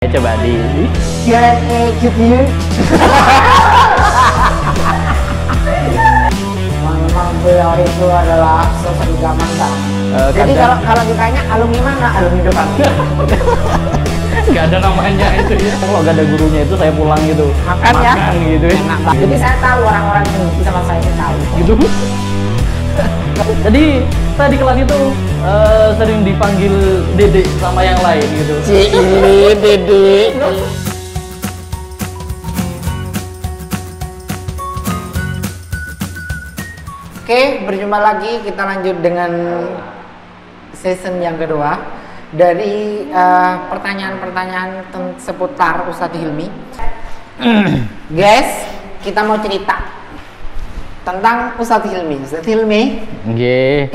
Coba di Q&A gitu. Memang beliau itu adalah sosok idaman kan. Jadi kalau ditanya alumni mana? Alumni depan. Gak ada namanya itu ya. Kalau gak ada gurunya itu saya pulang gitu. Makan ya. Gitu ya. Jadi saya tahu orang-orang yang bisa sama saya itu tahu. Gitu. Jadi saya di kelas itu sering dipanggil Dede sama yang lain gitu. Ini Dede. Oke, berjumpa lagi. Kita lanjut dengan season yang kedua dari pertanyaan-pertanyaan seputar Ustadz Hilmi. Guys, kita mau cerita tentang Ustadz Hilmi. Ustadz Hilmi. Nggih.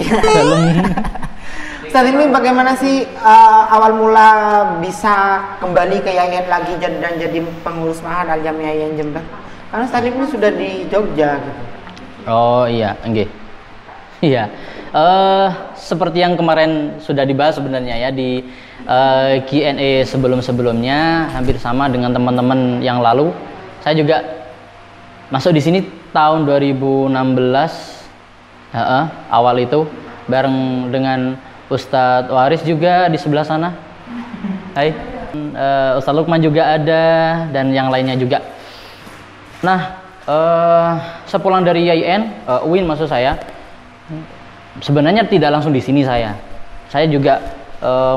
Ustadz Hilmi, bagaimana sih awal mula bisa kembali ke Yayan lagi dan jadi pengurus Ma'had Al-Jamiah Yayan Jember? Karena Ustadz Hilmi sudah di Jogja gitu. Oh iya, nggih. Iya. Seperti yang kemarin sudah dibahas sebenarnya ya di Q&A sebelum-sebelumnya, hampir sama dengan teman-teman yang lalu. Saya juga masuk di sini tahun 2016 awal itu bareng dengan Ustadz Waris juga di sebelah sana. Hai. Ustadz Lukman juga ada dan yang lainnya juga. Nah, sepulang dari YIN, UIN maksud saya, sebenarnya tidak langsung di sini saya juga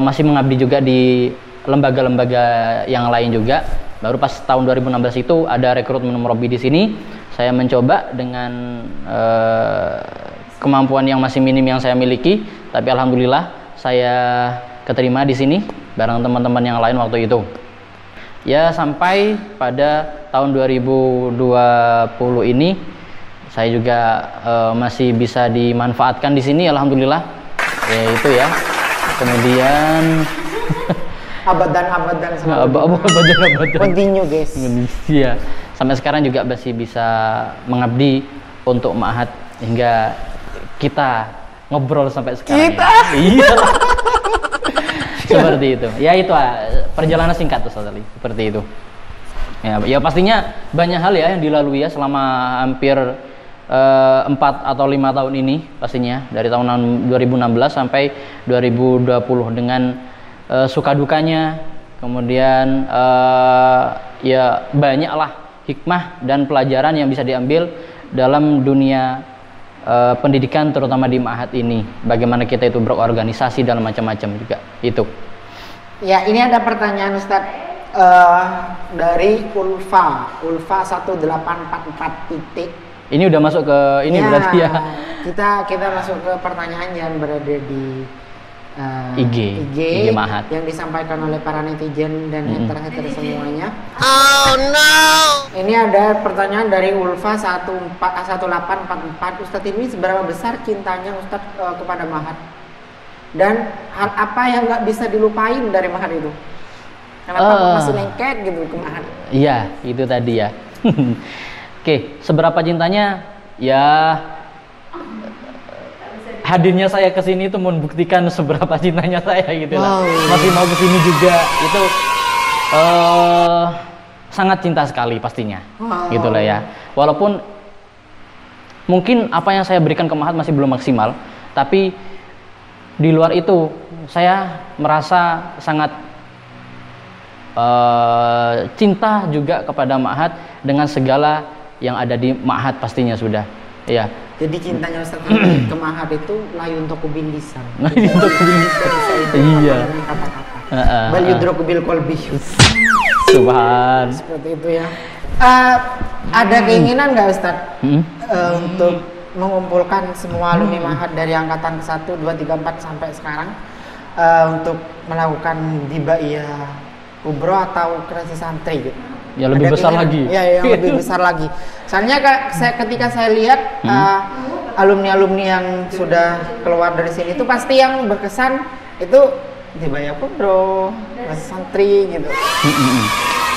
masih mengabdi juga di lembaga-lembaga yang lain juga. Baru pas tahun 2016 itu ada rekrutmen murabi di sini. Saya mencoba dengan kemampuan yang masih minim yang saya miliki, tapi alhamdulillah saya keterima di sini bareng teman-teman yang lain waktu itu. Ya, sampai pada tahun 2020 ini saya juga masih bisa dimanfaatkan di sini, alhamdulillah. Ya itu ya. Kemudian abadan continue guys. Iya. Sampai sekarang juga masih bisa mengabdi untuk Ma'had hingga kita ngobrol sampai sekarang. Kita. Ya. Iya. Seperti itu. Ya itu perjalanan singkat tuh Ustaz Ali. Seperti itu. Ya pastinya banyak hal ya yang dilalui ya selama hampir 4 atau 5 tahun ini pastinya, dari tahun 2016 sampai 2020 dengan suka dukanya, kemudian ya banyaklah hikmah dan pelajaran yang bisa diambil dalam dunia pendidikan terutama di Ma'had ini, bagaimana kita itu berorganisasi dalam macam-macam juga itu. Ya, ini ada pertanyaan Ustadz dari Ulfa 1844 titik. Ini udah masuk ke ini ya, berarti ya. Kita masuk ke pertanyaan yang berada di IG Ma'had yang disampaikan oleh para netizen dan hater-hater semuanya. Oh no. Ini ada pertanyaan dari Ulfa 1844. Ustadz ini seberapa besar cintanya Ustadz kepada Ma'had? Dan hal apa yang nggak bisa dilupain dari Ma'had itu? Kenapa masih lengket gitu ke Ma'had? Iya, itu tadi ya. Oke, seberapa cintanya? Ya, hadirnya saya ke sini itu membuktikan seberapa cintanya saya gitu lah. Masih mau ke sini juga itu sangat cinta sekali pastinya. Gitu lah ya. Walaupun mungkin apa yang saya berikan ke Ma'had masih belum maksimal, tapi di luar itu saya merasa sangat cinta juga kepada Ma'had dengan segala yang ada di Ma'had pastinya sudah. Ya. Jadi cintanya Ustadz ke Ma'had itu layu untuk kubil lisan. Untuk kubil lisan. Iya. Bal yudroku bil qalbi. Subhan. Seperti itu ya. Ada keinginan nggak Ustadz untuk mengumpulkan semua alumni Ma'had dari angkatan ke-1, 2, 3, 4 sampai sekarang untuk melakukan dibaiyah umroh atau kreasi santri gitu? Ya lebih besar lagi. Ya, yang lebih besar lagi. Soalnya ketika saya lihat alumni-alumni yang sudah keluar dari sini itu pasti yang berkesan itu dibaiyah umroh, kreasi santri gitu.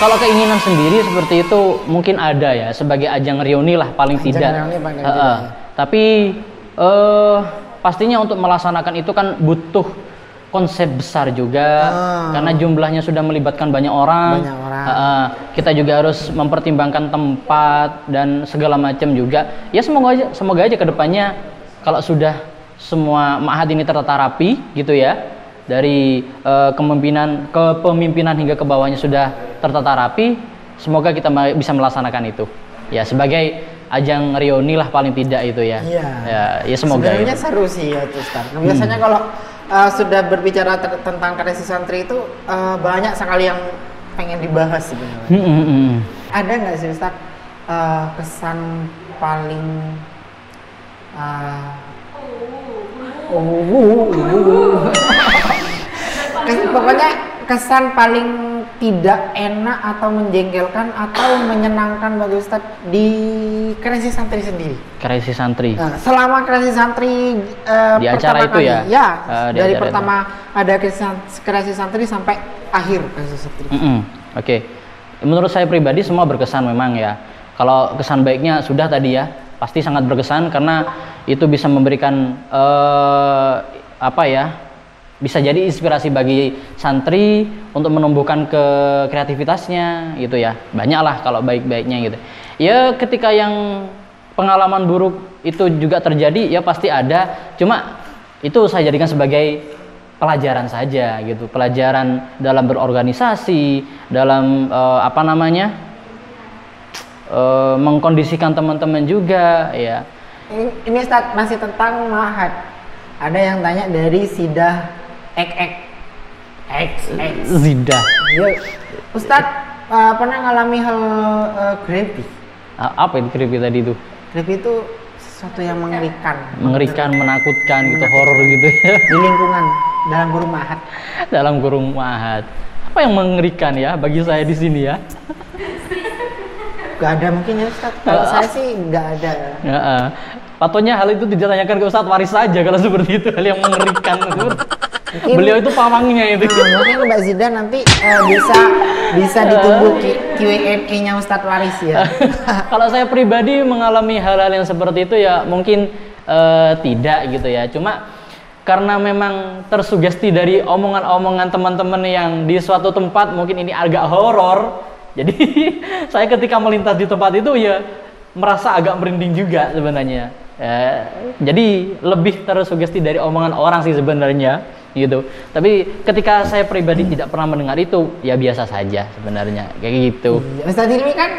Kalau keinginan sendiri seperti itu mungkin ada ya, sebagai ajang reuni lah paling tidak. Tapi pastinya untuk melaksanakan itu kan butuh konsep besar juga, karena jumlahnya sudah melibatkan banyak orang. Kita juga harus mempertimbangkan tempat dan segala macam juga. Ya semoga aja kedepannya kalau sudah semua ma'had ini tertata rapi gitu ya, dari kepemimpinan hingga ke bawahnya sudah tertata rapi, semoga kita bisa melaksanakan itu. Ya sebagai ajang reuni lah paling tidak itu ya. Ya semoga. Sebenarnya seru sih ya tuh Ustaz. Biasanya kalau sudah berbicara tentang kreasi santri itu banyak sekali yang pengen dibahas sebenarnya. Ada nggak sih Ustaz kesan paling pokoknya kesan paling tidak enak atau menjengkelkan atau menyenangkan bagi Ustadz di kreasi santri sendiri? Kreasi santri. Nah, selama kreasi santri di acara itu kali, ya dari pertama itu ada kreasi santri sampai akhir kreasi santri. Oke. Menurut saya pribadi semua berkesan memang ya. Kalau kesan baiknya sudah tadi ya, pasti sangat berkesan karena itu bisa memberikan bisa jadi inspirasi bagi santri untuk menumbuhkan kreativitasnya gitu ya. Banyak lah kalau baik-baiknya gitu. Ya ketika yang pengalaman buruk itu juga terjadi ya pasti ada. Cuma itu saya jadikan sebagai pelajaran saja gitu. Pelajaran dalam berorganisasi, dalam mengkondisikan teman-teman juga ya. Ini Ustaz masih tentang ma'had. Ada yang tanya dari Sidah Zidah. Ustadz pernah ngalami hal creepy? Apa itu creepy tadi itu? Creepy itu sesuatu yang mengerikan, menakutkan gitu, horor gitu ya. Di lingkungan dalam kurung ma'had. Dalam kurung ma'had. Apa yang mengerikan ya bagi saya di sini ya? Gak ada mungkin ya Ustadz. Kalau saya sih gak ada. Patutnya hal itu ditanyakan ke Ustadz Waris saja kalau seperti itu, hal yang mengerikan. Beliau itu pawangnya itu. Mungkin Mbak Zida nanti bisa ditunggu Q&A-nya Ustadz Waris ya. Kalau saya pribadi mengalami hal-hal yang seperti itu ya mungkin tidak gitu ya. Cuma karena memang tersugesti dari omongan-omongan teman-teman yang di suatu tempat mungkin ini agak horor. Jadi saya ketika melintas di tempat itu ya merasa agak merinding juga sebenarnya. Jadi lebih tersugesti dari omongan orang sih sebenarnya gitu. Tapi ketika saya pribadi tidak pernah mendengar itu ya biasa saja sebenarnya kayak gitu. Ustaz Hilmi kan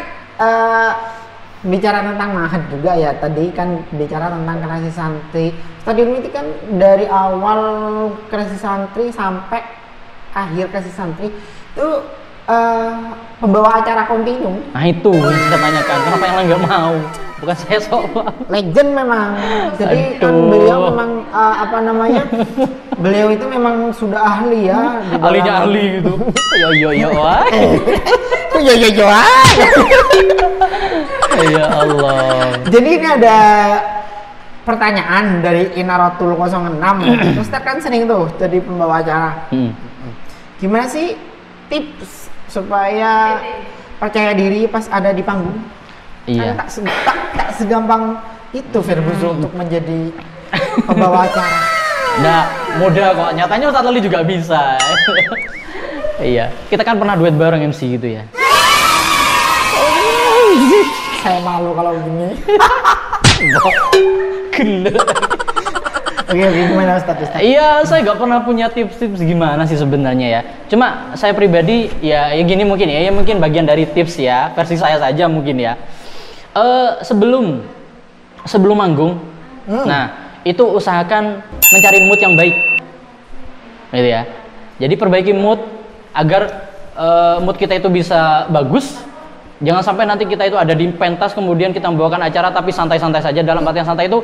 bicara tentang ma'had juga ya. Tadi kan bicara tentang kreasi santri. Ustaz Hilmi itu kan dari awal kreasi santri sampai akhir kreasi santri itu pembawa acara kontinu. Nah itu yang saya tanyakan, kenapa yang lain nggak mau? Bukan saya sok legend memang. Jadi kan beliau memang beliau itu memang sudah ahli ya. Ahlinya ahli gitu. Yo ya Allah. Jadi ini ada pertanyaan dari Inaratul 06. Ustaz kan sering tuh jadi pembawa acara. Gimana sih tips supaya percaya diri pas ada di panggung? Iya. Kan tak segampang itu Firbuzo untuk menjadi pembawa acara. Nah, mudah kok. Nyatanya Ustadz Lali juga bisa. Iya. Kita kan pernah duet bareng MC gitu ya. Saya malu kalau begini. Gila. Oke, gimana Ustadz? Iya, saya nggak pernah punya tips-tips gimana sih sebenarnya ya. Cuma saya pribadi ya gini mungkin ya mungkin bagian dari tips ya, versi saya saja mungkin ya. Sebelum manggung, nah itu usahakan mencari mood yang baik, gitu ya. Jadi perbaiki mood agar mood kita itu bisa bagus. Jangan sampai nanti kita itu ada di pentas kemudian kita membawakan acara tapi santai-santai saja. Dalam artian santai itu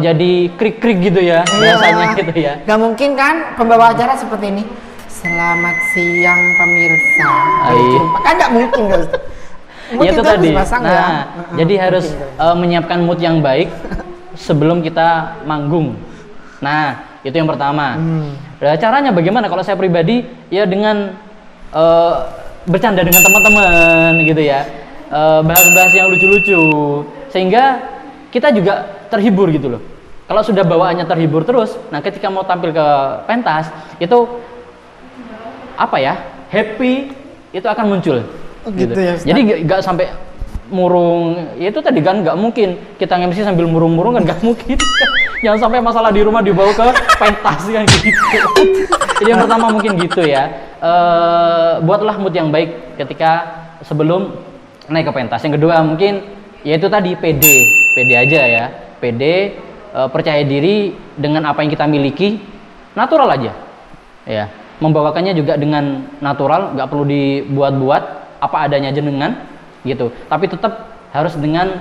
jadi krik-krik gitu ya biasanya gitu ya. Gak mungkin kan pembawa acara seperti ini. Selamat siang pemirsa. Kan gak mungkin guys. Ya itu tadi. Jadi harus menyiapkan mood yang baik sebelum kita manggung. Nah itu yang pertama. Caranya bagaimana? Kalau saya pribadi ya dengan bercanda dengan teman-teman gitu ya, bahas-bahas yang lucu-lucu sehingga kita juga terhibur gitu loh. Kalau sudah bawaannya terhibur terus, nah ketika mau tampil ke pentas itu apa ya, happy itu akan muncul. Oh, gitu ya, Ustaz. Jadi nggak sampai murung. Ya itu tadi kan nggak mungkin kita MC sambil murung-murung kan nggak mungkin. Jangan sampai masalah di rumah dibawa ke pentas kan gitu. Jadi yang pertama mungkin gitu ya. Buatlah mood yang baik ketika sebelum naik ke pentas. Yang kedua mungkin yaitu tadi pede aja ya, pede, percaya diri dengan apa yang kita miliki, natural aja ya, membawakannya juga dengan natural, nggak perlu dibuat-buat, apa adanya jenengan gitu, tapi tetap harus dengan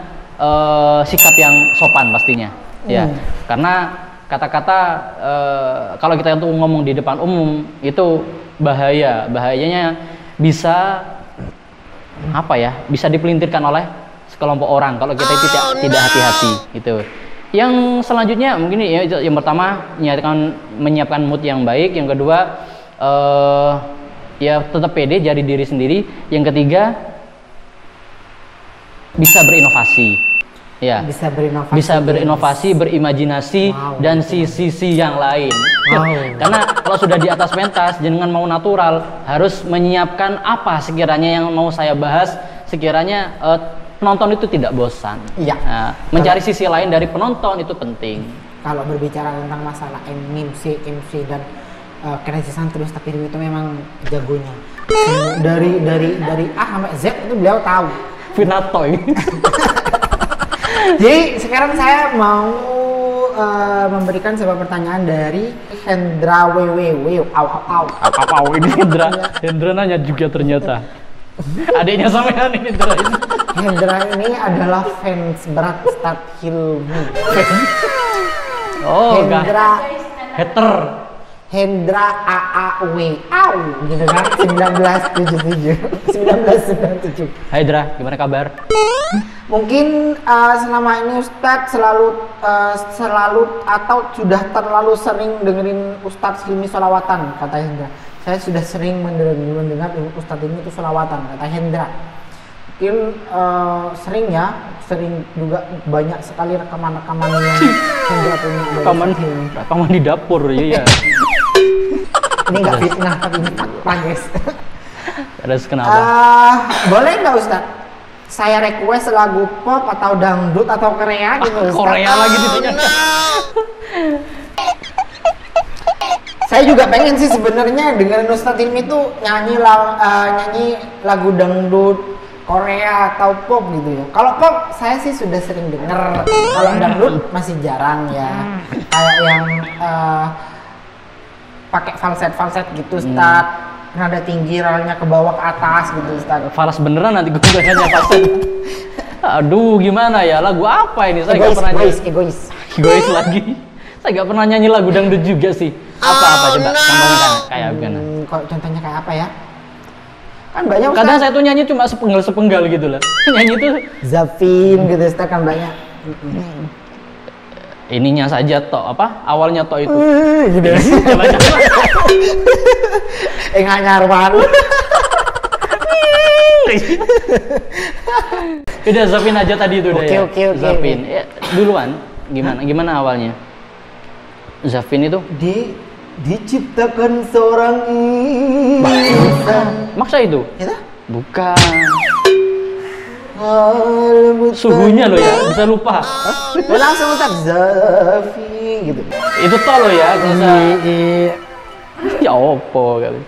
sikap yang sopan pastinya ya, karena kata-kata kalau kita tuh ngomong di depan umum itu bahayanya bisa apa ya, bisa dipelintirkan oleh sekelompok orang kalau kita tidak hati-hati gitu. Yang selanjutnya mungkin ya, yang pertama menyiapkan mood yang baik, yang kedua ya tetap pede jadi diri sendiri, yang ketiga bisa berinovasi ya, bisa berinovasi, berimajinasi, dan sisi yang lain. Karena kalau sudah di atas pentas, jangan mau natural, harus menyiapkan apa sekiranya yang mau saya bahas, sekiranya penonton itu tidak bosan. Iya. Nah, mencari sisi lain dari penonton itu penting. Kalau berbicara tentang masalah MC dan kreasi terus tapi itu memang jagonya. Dari A sampai Z itu beliau tahu. Vinato ini. Jadi sekarang saya mau memberikan sebuah pertanyaan dari Hendra WWW. Ini Hendra nanya juga ternyata. Adiknya sampean ini Hendra ini adalah fans berat Ustadz Hilmi. Oh, Hendra hater. Hendra AAW gitu kan, 1997. Hai Dra, gimana kabar? Mungkin selama ini Ustadz selalu atau sudah terlalu sering dengerin Ustadz Hilmi sholawatan, kata Hendra. Saya sudah sering mendengar Ustadz ini itu sholawatan, kata Hendra. Mungkin sering juga banyak sekali rekaman-rekaman yang Hendra punya. Rekaman di dapur ya. Ini nggak fitnah tapi ini fakta guys. Terus kenapa? Boleh nggak Ustaz? Saya request lagu pop atau dangdut atau Korea gitu Ustaz. Korea lagi ditanya. Saya juga pengen sih sebenarnya dengerin Ustadz Hilmi tuh nyanyi lagu dangdut Korea atau pop gitu ya. Kalau pop saya sih sudah sering denger. Kalau dangdut masih jarang ya. Kayak yang pakai falset gitu Ustaz. Nada tinggi, ralnya ke bawah ke atas gitu Ustaz. Falas beneran nanti gue nanya falset. Aduh gimana ya, lagu apa ini? Saya nggak pernah egois lagi. Saya nggak pernah nyanyi lagu dangdut juga sih. Apa coba contohnya kayak gimana? Contohnya kayak apa ya? Kan banyak Ustaz. Kadang saya tuh nyanyi cuma sepenggal gitu lah. Nyanyi tuh Zafin gitu Ustaz, kan banyak. Ininya saja tok, apa awalnya tok itu gitu. Nggak nyaruan. Udah Zafin aja tadi itu. Oke. Zafin ya, duluan gimana awalnya Zafin itu diciptakan seorang insan. Maksa itu? Ya? Bukan. Suhunya loh ya, bisa lupa. Langsung Ustaz Zafi gitu. Itu toh lo ya, ya opo kali.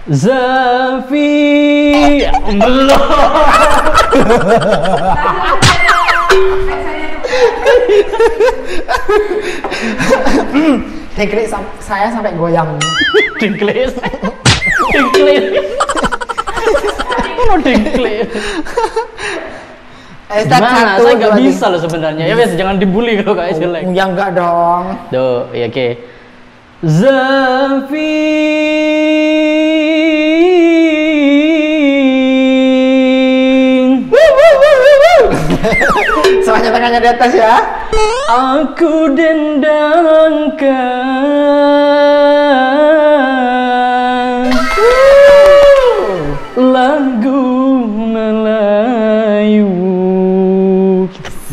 Zafi, belum. Dengklik saya sampai goyang. Dengklik. Mau dengklik. Gimana? Saya nggak bisa loh sebenarnya. Ya biasa jangan dibully kalau kayak jelek. Ya enggak dong. Tuh, ya oke. Zafi. Semuanya tangannya di atas ya. Aku dendangkan lagu Melayu.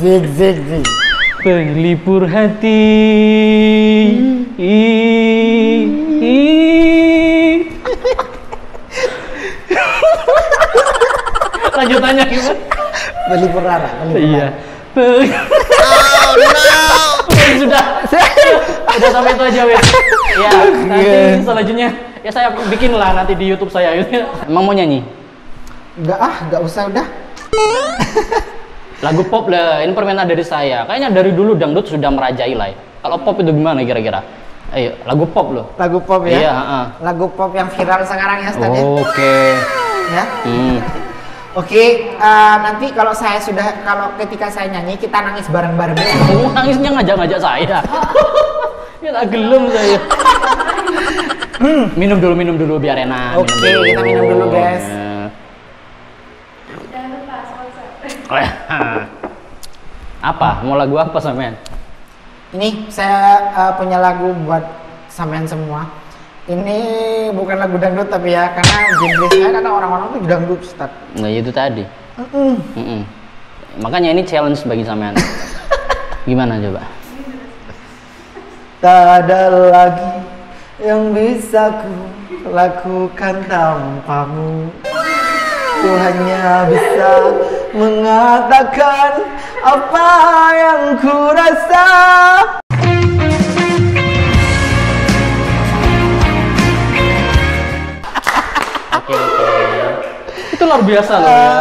Zik. Pelipur hati. Lanjutannya gimana? Pelipur Rara. Iya. Sudah sampai itu aja, wes. Ya, nanti selanjutnya ya saya bikin lah nanti di YouTube saya. Emang mau nyanyi? Enggak usah udah. Lagu pop lah, ini permintaan dari saya. Kayaknya dari dulu dangdut sudah merajai lah. Kalau pop itu gimana kira-kira? Ayo, lagu pop loh. Lagu pop ya? Iya, Lagu pop yang viral sekarang ya, Ustaz ya? Oke. Ya? Oke, nanti kalau ketika saya nyanyi, kita nangis bareng-bareng. Oh, nangisnya ngajak-ngajak saya. Ya tak gelem saya. Minum dulu biar enak. Oke, kita minum dulu, guys. Apa? Mau lagu apa sampean? Ini saya punya lagu buat sampean semua. Ini bukan lagu dangdut tapi ya, karena genre saya karena orang-orang tuh dangdut, Ustaz. Nah itu tadi. Makanya ini challenge bagi sampean. Gimana coba? Tak ada lagi yang bisa ku lakukan tanpamu. Ku hanya bisa mengatakan apa yang ku rasa. Oke. Itu luar biasa loh ya.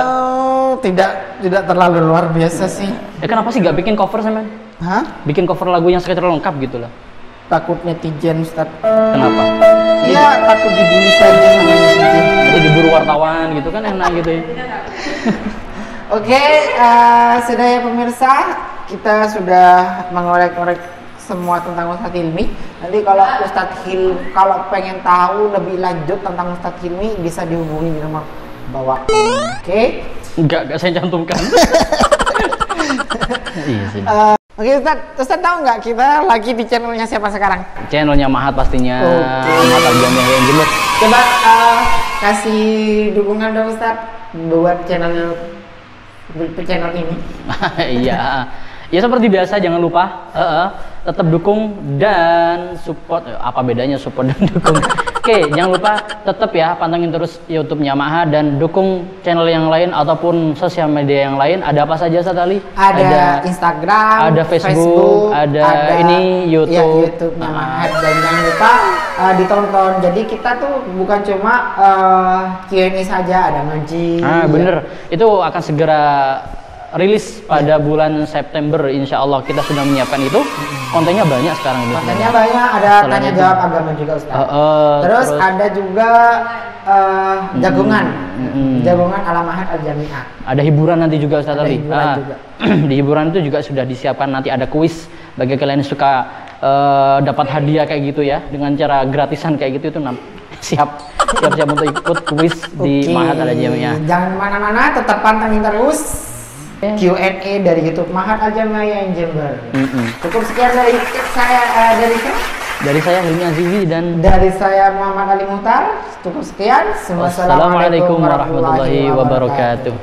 Tidak terlalu luar biasa sih. Ya kenapa sih gak bikin cover sampean? Hah? Bikin cover lagu yang sekitar lengkap gitu lah. Takut netizen, Ustaz. Kenapa? Iya, takut dibully saja sama netizen. Jadi diburu wartawan gitu kan enak gitu ya. Oke, sudah ya pemirsa, kita sudah mengorek-orek semua tentang Ustadz Hilmi. Nanti kalau pengen tahu lebih lanjut tentang Ustadz Hilmi bisa dihubungi di nomor bawah. Oke? Enggak saya cantumkan. Iya sih. Oke, Ustadz tahu nggak kita lagi di channelnya siapa sekarang? Channelnya Mahat pastinya. Oke. Mahat Aljamiah yang jemur. Coba kasih dukungan dong Ustadz buat channel ini. Iya. Ya seperti biasa jangan lupa tetap dukung dan support. Apa bedanya support dan dukung? Oke, jangan lupa tetap ya pantengin terus YouTube-nya Mahat dan dukung channel yang lain ataupun sosial media yang lain. Ada apa saja Ustaz Ali? Ada Instagram, ada Facebook, ada ini YouTube. Ya, YouTube-nya Mahat dan jangan lupa ditonton. Jadi kita tuh bukan cuma Q&A saja, ada ngaji. Bener. Itu akan segera rilis pada bulan September, insya Allah kita sudah menyiapkan itu. Kontennya banyak sekarang. Kontennya banyak, ada tanya jawab agama juga Ustaz. Terus ada juga jagungan ala Mahat Aljamiah. Ada hiburan nanti juga Ustaz Ali. Di hiburan itu juga sudah disiapkan nanti ada kuis bagi kalian yang suka dapat hadiah kayak gitu ya dengan cara gratisan kayak gitu itu siap untuk ikut kuis di Mahat Aljamiah. Jangan kemana-mana, tetap pantengin terus Q&A dari YouTube Mahat Aljamiah yang Jember. Cukup sekian dari saya, dari saya Hilmi Azizi dan dari saya Muhammad Ali Muhtar. Cukup sekian. Wassalamualaikum warahmatullahi wabarakatuh.